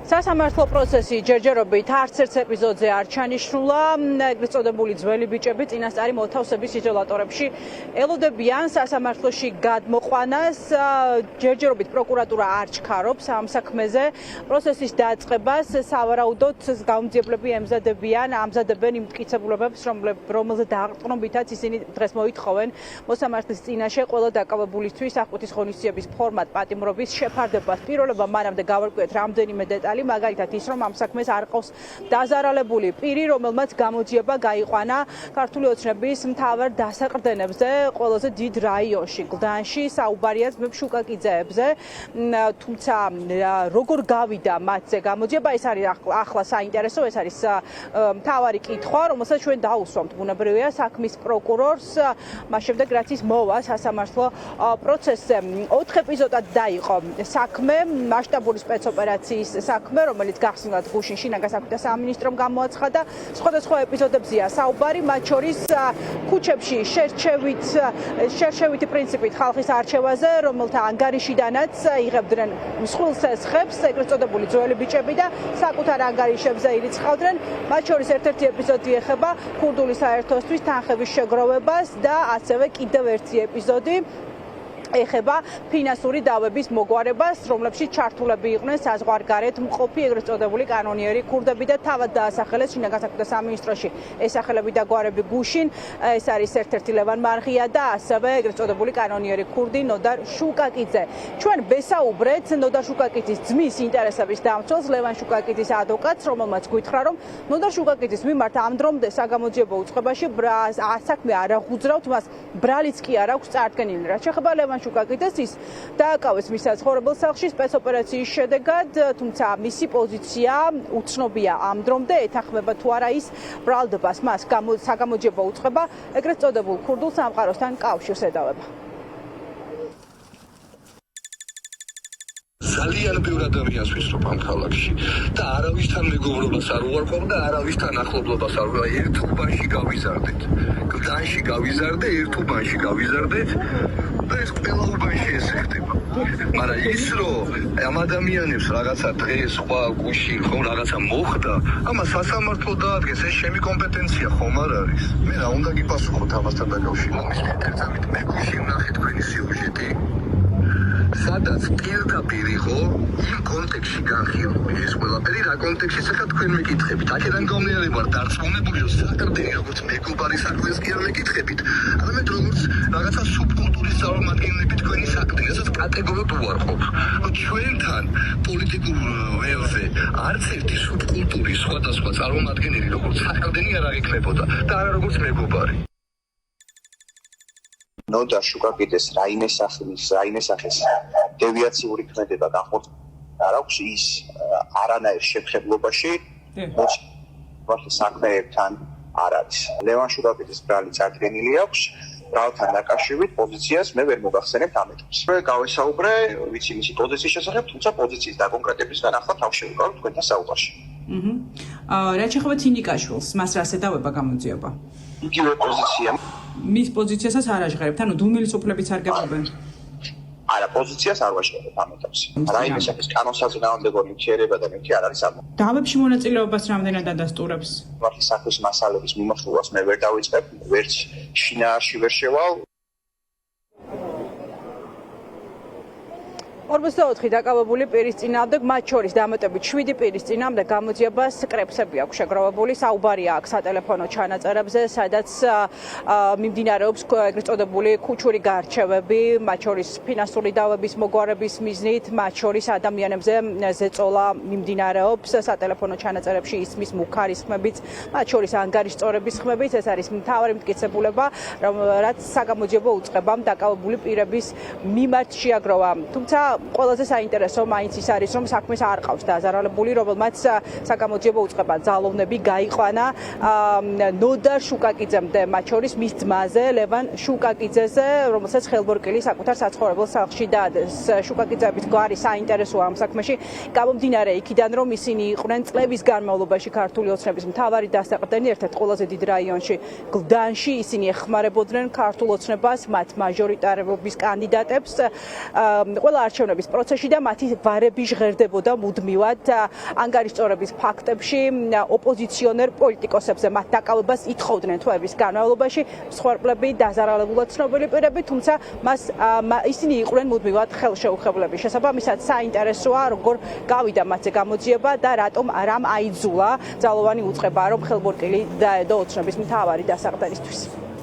სასამართლო პროცესი ჯერჯერობით არც ერთ ეპიზოდზე არ ჩანიშნულა. ეგრეთ წოდებული ძველი ბიჭები წინასწარი მოთავსების იზოლატორებში ელოდებიან სასამართლოში გადმოყვანას. ჯერჯერობით პროკურატურა არ ჩქარობს ამ საქმეზე. პროცესის დაწყებას სავარაუდოდ გამომძიებლები ამზადებენ იმ მტკიცებულებებს, რომელზე დაყრდნობითაც ისინი დღეს მოითხოვენ მოსამართლის წინაშე ყველა დაკავებულისთვის აღკვეთის ღონისძიების ფორმატ პატიმრობის შეფარდებას. პირველობა მანამდე გავარკვიეთ რამდენიმე დეტალი, მაგალითად ის, რომ ამ საქმეს არ ყავს დაზარალებული პირი, რომელმაც გამოძიება გაიყვანა ქართული ოცნების მთავარ დასაყრდენებზე ყველაზე დიდ რაიონში, გლდანში, საუბარია ძმებ შუკაკიძეებზე. თუმცა როგორ გავიდა მათზე გამოძიება, ეს არის ახლა საინტერესო, ეს არის მთავარი კითხვა, რომელსაც ჩვენ დაუსვამთ ბუნებრივია საქმის პროკურორს, მას შემდეგ რაც ის მოვა სასამართლო პროცესზე. 4 ეპიზოდად დაიყო საქმე, მასშტაბური სპეცოპერაციის საქმე, რომელიც გახსნილად გუშინ შინაგან საქმეთა სამინისტრომ გამოაცხადა. სხვადასხვა ეპიზოდებზია საუბარი, მათ შორის ქუჩებში შერჩევითი პრინციპით ხალხის არჩევაზე, რომელთა ანგარიშიდანაც იღებდნენ მსხვილ სესხებს, ეგრეთ წოდებული ძველი ბიჭები და საკუთარ ანგარიშებზე ირიცხავდნენ. მათ შორის ერთ-ერთი ეპიზოდი ეხება ქურდული საერთოსთვის თანხების შეგროვებას და ასევე კიდევ ერთი ეპიზოდი ეხება ფინანსური დავების მოგვარებას, რომლებშიც ჩართულები იყვნენ საზღვარგარეთ მყოფი ეგრეთ წოდებული კანონიერი ქურდები და თავად დაასახელეს შინაგან საქმეთა სამინისტროში ეს სახელები და გვარები გუშინ, ეს არის ერთ-ერთი ლევან მარღია და ასევე ეგრეთ წოდებული კანონიერი ქურდი ნოდარ შუკაკიძე. ჩვენ ვესაუბრეთ ნოდარ შუკაკიძის ძმის ინტერესების დამცველს, ლევან შუკაკიძის ადვოკატს, რომელმაც გითხრა, რომ ნოდარ შუკაკიძის მიმართ ამ დრომდე საგამოძიებო უწყებაში საქმე არ აღუძრავთ, მას ბრალიც კი არ აქვს წარდგენილი. რაც შეეხება ლევან შუკაკიძეს, ის დააკავეს მის საცხოვრებელ სახლში სპეცოპერაციის შედეგად, თუმცა მისი პოზიცია უცნობია ამ დრომდე, ეთანხმება თუ არა ის ბრალდებას, მას საგამოძიებო უწყება ეგრეთ წოდებულ ქურდულ სამყაროსთან კავშირს ედავება. ძალიან ბევრ ადამიანს ვისრობ ამ ქალაქში და არავისთან მეგობრობას არ უარყოფ და არავისთან ახლობლობას არ უარყოფ. ერთ უბანში გავიზარდეთ. გლდანში გავიზარდე, ერთ უბანში გავიზარდეთ და ეს ყველა უბანში ესე ხდება. მაგრამ ის რომ ამ ადამიანებს რაღაცა დღეს სხვა გუშინ ხომ რაღაცა მოხდა, ამას სასამართლო დაადგეს, ეს ჩემი კომპეტენცია ხომ არ არის. მე რა უნდა გიპასუხოთ ამასთან დაკავშირებით? ერთამით მე გუშინ ვნახე თქვენი სიუჟეტი. სადაც პირდაპირ იყო იმ კონტექსტში განხილული ეს ყველაფერი, რა კონტექსტშიც ახლა თქვენ მეკითხებით. აქედან გამომდინარე ვარ დარწმუნებული, რომ საკრდენი როგორც მეგობარი საქმეს კი არ მეკითხებით, არამედ როგორც რაღაცა სუბკულტურის წარმომადგენლები თქვენი საქმე, ესაც კატეგორიულად უარყოფ. ჩვენთან პოლიტიკურ ველზე არც ერთი სუბკულტურის სხვადასხვა წარმომადგენელი როგორც საკრდენი არ აღიქმებოდა და არა როგორც მეგობარი. ნოდარ შუკაკიძეს რაიმე სახის დევიაციური ქმედება განხორციელდა არ აქვს, ის არანაირ შემხებლობაში საქმეებთან არ არის. ლევან შუკაკიძეს ბრალი წარდგენილი აქვს, ბრალთან დაკავშირებით პოზიციას მე ვერ მოგახსენებთ ამ ეტაპს. მე გავესაუბრე ვიცი მისი პოზიციის შესახებ, თუმცა პოზიციის დაკონკრეტებისგან ახლა თავ შევიკავებ თქვენთან საუბარში. რაც შეეხება თინიკაშვილს, მას რას ედავება გამოძიება? იგივე პოზიცია. მის პოზიციასაც არ აჟღერებთ, ანუ დუმილის უფლებიც არ გეპობენ. არა, პოზიციას არ ვაშორებ ამ ეტაპს. რაიმე სახის კანონსაზრდელოვანი ნივთიერება და ნივთი არ არის ამ. დავებში მონაწილეობას რამდენად ადასტურებს? მართლის საქმის მასალების მიმოხილვას მე ვერ დავიწყებ, ვერც შინაარსში ვერ შევალ. 44 დაკავებული პირის წინააღმდეგ, მათ შორის დამატებით 7 პირის წინააღმდეგ გამოძიებას კრებსები აქვს შეგროვებული. საუბარია აქ სატელეფონო ჩანაწერებზე, სადაც მიმდინარეობს ეგრეთ წოდებული ქუჩური გარჩევები, მათ შორის ფინანსური დავების მოგვარების მიზნით, მათ შორის ადამიანებზე ზეწოლა მიმდინარეობს. სატელეფონო ჩანაწერებში ისმის მუქარის ხმებიც, მათ შორის ანგარიშწორების ხმებიც, ეს არის მთავარი მტკიცებულება, რაც საგამოძიებო უწყებამ დაკავებული პირების მიმართ შეაგროვა. თუმცა ყველაზე საინტერესო მაინც ის არის, რომ საქმეს არ ყავს დაზარალებული, რომელმაც საგამოძიებო უწყება ძალოვნები გაიყვანა ნოდარ შუკაკიძემდე, მათ შორის მის ძმაზე ლევან შუკაკიძეზე, რომელსაც ხელბორკილი საკუთარ საცხოვრებელ სახლში დაადეს. შუკაკიძეების გვარი საინტერესოა ამ საქმეში, გამომდინარე იქიდან, რომ ისინი იყვნენ წლების განმავლობაში ქართული ოცნების მთავარი დასაყრდენი, ერთ-ერთ ყველაზე დიდ რაიონში გლდანში, ისინი ეხმარებოდნენ ქართულ ოცნებას, მათ მაჟორიტარობის კანდიდატებს. ყველა არჩევნებში არჩევნების პროცესში და მათი ვარები ჟღერდებოდა მუდმივად ანგარიშწორების ფაქტებში ოპოზიციონერ პოლიტიკოსებზე მათ დაკავებას ითხოვდნენ თვეების განმავლობაში მსხვერპლები დაზარალებულად ცნობილი პირები, თუმცა ისინი იყვნენ მუდმივად ხელშეუხებლები. შესაბამისად საინტერესოა როგორ გავიდა მათზე გამოძიება და რამ აიძულა ძალოვანი უწყება რომ ხელბორტილი დაედო ოცნების მთავარი დასაყრდენისთვის.